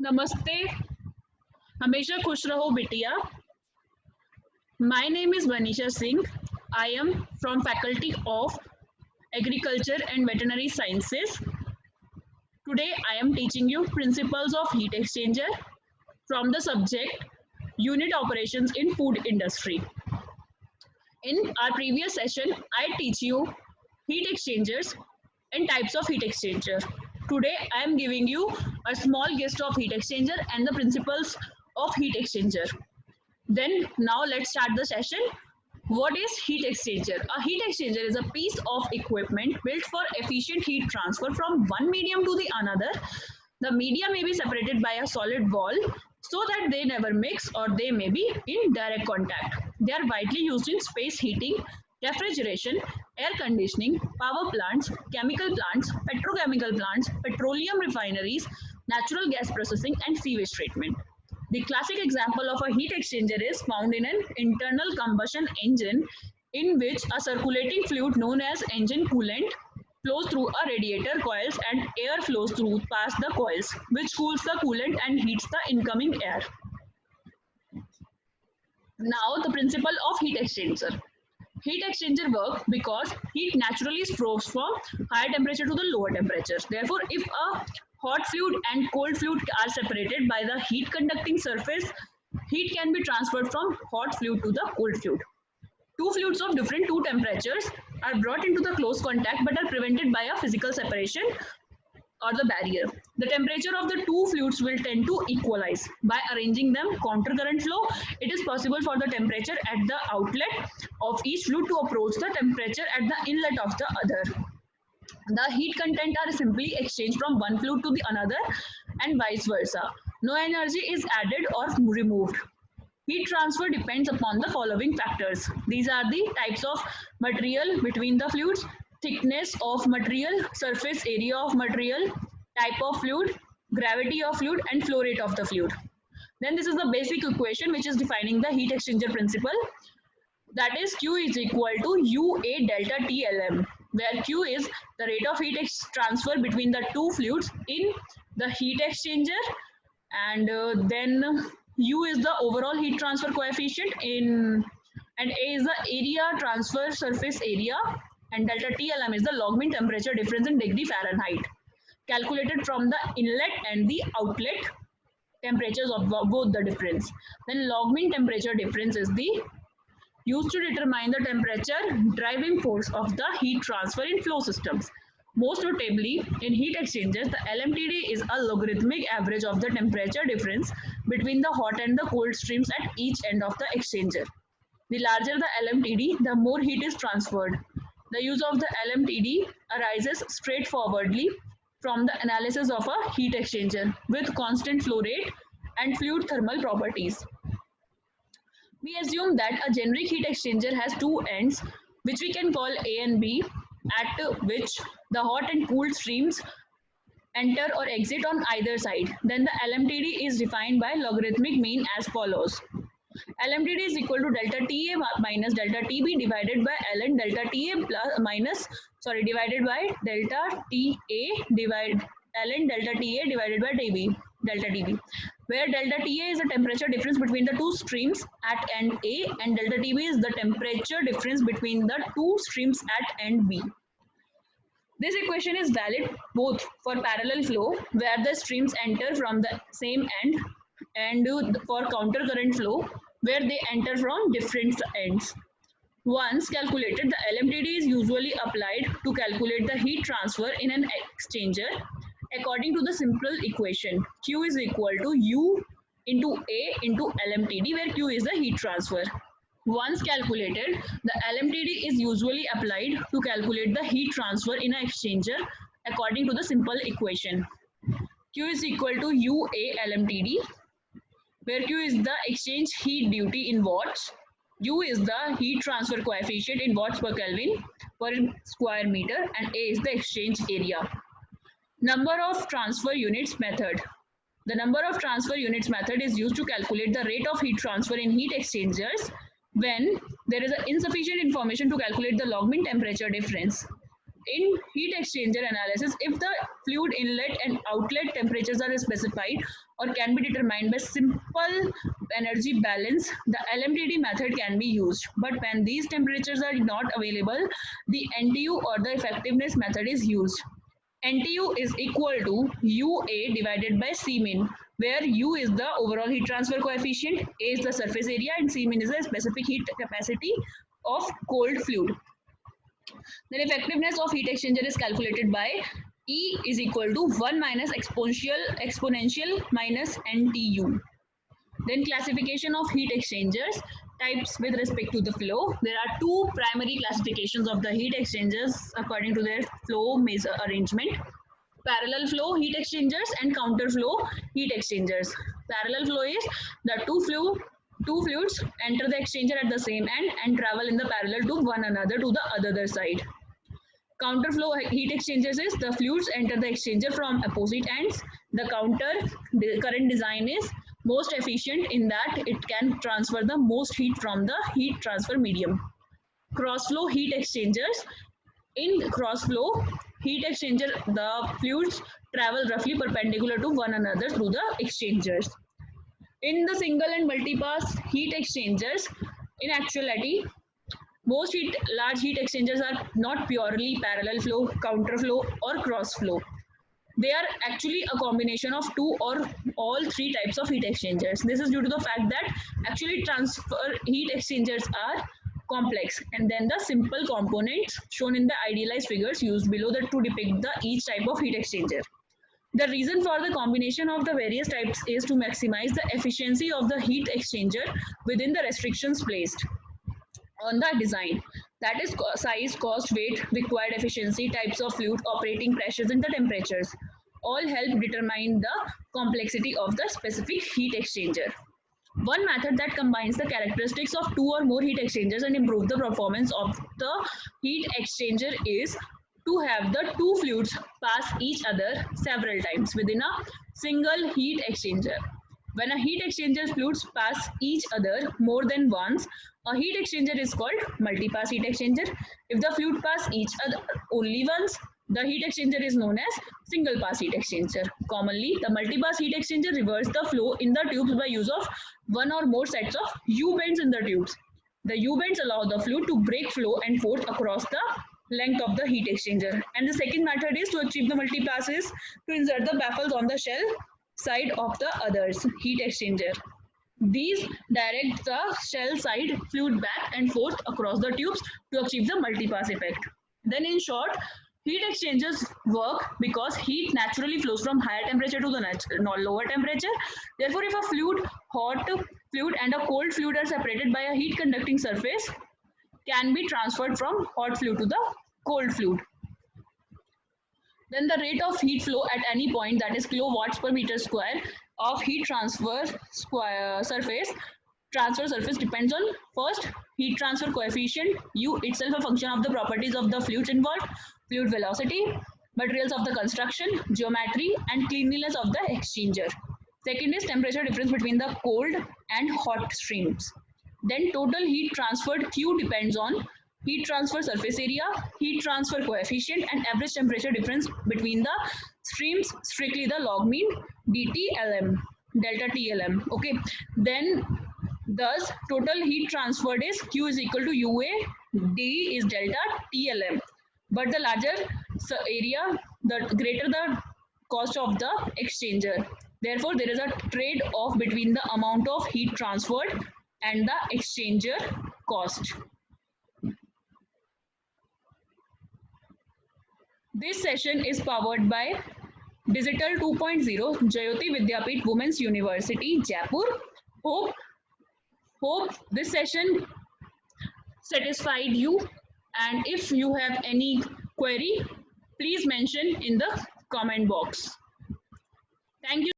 नमस्ते, हमेशा खुश रहो बिटिया. My name is Vanisha Singh. I am from Faculty of Agriculture and Veterinary Sciences. Today I am teaching you principles of heat exchanger from the subject unit operations in food industry. In our previous session, I teach you heat exchangers and types of heat exchanger. Today I am giving you a small gist of heat exchanger and the principles of heat exchanger. Then now let's start the session. What is heat exchanger? A heat exchanger is a piece of equipment built for efficient heat transfer from one medium to the another. The media may be separated by a solid wall so that they never mix or they may be in direct contact. They are widely used in space heating, refrigeration, air conditioning, power plants, chemical plants, petrochemical plants, petroleum refineries, natural gas processing, and sewage treatment. The classic example of a heat exchanger is found in an internal combustion engine in which a circulating fluid known as engine coolant flows through a radiator coils and air flows through past the coils, which cools the coolant and heats the incoming air. Now the principle of heat exchanger. Heat exchanger work because heat naturally flows from higher temperature to the lower temperatures. Therefore, if a hot fluid and cold fluid are separated by the heat conducting surface, heat can be transferred from hot fluid to the cold fluid. Two fluids of different two temperatures are brought into the close contact but are prevented by a physical separation or the barrier. The temperature of the two fluids will tend to equalize. By arranging them counter current flow, it is possible for the temperature at the outlet of each fluid to approach the temperature at the inlet of the other. The heat content are simply exchanged from one fluid to the another and vice versa. No energy is added or removed. Heat transfer depends upon the following factors. These are the types of material between the fluids, thickness of material, surface area of material, type of fluid, gravity of fluid, and flow rate of the fluid. Then this is the basic equation which is defining the heat exchanger principle. That is Q is equal to UA delta TLM, where Q is the rate of heat transfer between the two fluids in the heat exchanger, and then U is the overall heat transfer coefficient in, and A is the area transfer surface area, and delta TLM is the log mean temperature difference in degree Fahrenheit, calculated from the inlet and the outlet temperatures of both the difference. Then log mean temperature difference is the used to determine the temperature driving force of the heat transfer in flow systems. Most notably, in heat exchangers, the LMTD is a logarithmic average of the temperature difference between the hot and the cold streams at each end of the exchanger. The larger the LMTD, the more heat is transferred. The use of the LMTD arises straightforwardly from the analysis of a heat exchanger with constant flow rate and fluid thermal properties. We assume that a generic heat exchanger has two ends, which we can call A and B, at which the hot and cool streams enter or exit on either side. Then the LMTD is defined by logarithmic mean as follows. LMTD is equal to delta TA minus delta TB divided by ln delta TA plus minus, divided by delta TA ln delta TA divided by delta TB, where delta TA is the temperature difference between the two streams at end A and delta TB is the temperature difference between the two streams at end B. This equation is valid both for parallel flow, where the streams enter from the same end, and for counter current flow, where they enter from different ends. Once calculated, the LMTD is usually applied to calculate the heat transfer in an exchanger according to the simple equation. Q is equal to U into A into LMTD, where Q is the heat transfer. Once calculated, the LMTD is usually applied to calculate the heat transfer in an exchanger according to the simple equation. Q is equal to UA LMTD, where Q is the exchange heat duty in watts, U is the heat transfer coefficient in watts per Kelvin per square meter, and A is the exchange area. Number of transfer units method. The number of transfer units method is used to calculate the rate of heat transfer in heat exchangers when there is insufficient information to calculate the log mean temperature difference. In heat exchanger analysis, if the fluid inlet and outlet temperatures are specified or can be determined by simple energy balance, the LMTD method can be used. But when these temperatures are not available, the NTU or the effectiveness method is used. NTU is equal to UA divided by Cmin, where U is the overall heat transfer coefficient, A is the surface area, and Cmin is the specific heat capacity of cold fluid. Then effectiveness of heat exchanger is calculated by E is equal to 1 minus exponential minus NTU. Then classification of heat exchangers types with respect to the flow. There are two primary classifications of the heat exchangers according to their flow measure arrangement. Parallel flow heat exchangers and counter flow heat exchangers. Parallel flow is the two fluids enter the exchanger at the same end and travel in the parallel to one another to the other side. Counter flow heat exchangers is the fluids enter the exchanger from opposite ends. The current design is most efficient in that it can transfer the most heat from the heat transfer medium. Cross flow heat exchangers. In cross flow heat exchanger, the fluids travel roughly perpendicular to one another through the exchangers. In the single and multi-pass heat exchangers, in actuality, most large heat exchangers are not purely parallel flow, counter flow, or cross flow. They are actually a combination of two or all three types of heat exchangers. This is due to the fact that actually transfer heat exchangers are complex, and then the simple components shown in the idealized figures used below that to depict each type of heat exchanger. The reason for the combination of the various types is to maximize the efficiency of the heat exchanger within the restrictions placed on the design. That is size, cost, weight, required efficiency, types of fluid, operating pressures, and the temperatures. All help determine the complexity of the specific heat exchanger. One method that combines the characteristics of two or more heat exchangers and improve the performance of the heat exchanger is to have the two fluids pass each other several times within a single heat exchanger. When a heat exchanger fluids pass each other more than once, a heat exchanger is called multi-pass heat exchanger. If the fluid pass each other only once, the heat exchanger is known as single pass heat exchanger. Commonly, the multi-pass heat exchanger reverses the flow in the tubes by use of one or more sets of U-bends in the tubes. The U-bends allow the fluid to break flow and force across the length of the heat exchanger. And the second method is to achieve the multi-pass is to insert the baffles on the shell side of the other's heat exchanger. These direct the shell side fluid back and forth across the tubes to achieve the multi-pass effect. Then in short, heat exchangers work because heat naturally flows from higher temperature to the lower temperature. Therefore, if a hot fluid and a cold fluid are separated by a heat conducting surface, can be transferred from hot fluid to the cold fluid. Then the rate of heat flow at any point, that is kilowatts per meter square of heat transfer surface depends on first heat transfer coefficient, U itself a function of the properties of the fluids involved, fluid velocity, materials of the construction, geometry, and cleanliness of the exchanger. Second is temperature difference between the cold and hot streams. Then total heat transferred Q depends on heat transfer surface area, heat transfer coefficient, and average temperature difference between the streams, strictly the log mean dTLM, delta TLM. Okay, then thus total heat transferred is Q is equal to UA, D is delta TLM. But the larger area, the greater the cost of the exchanger. Therefore, there is a trade-off between the amount of heat transferred and the exchanger cost. This session is powered by Digital 2.0 Jayoti Vidyapeeth Women's University, Jaipur. Hope this session satisfied you, and if you have any query, please mention in the comment box. Thank you.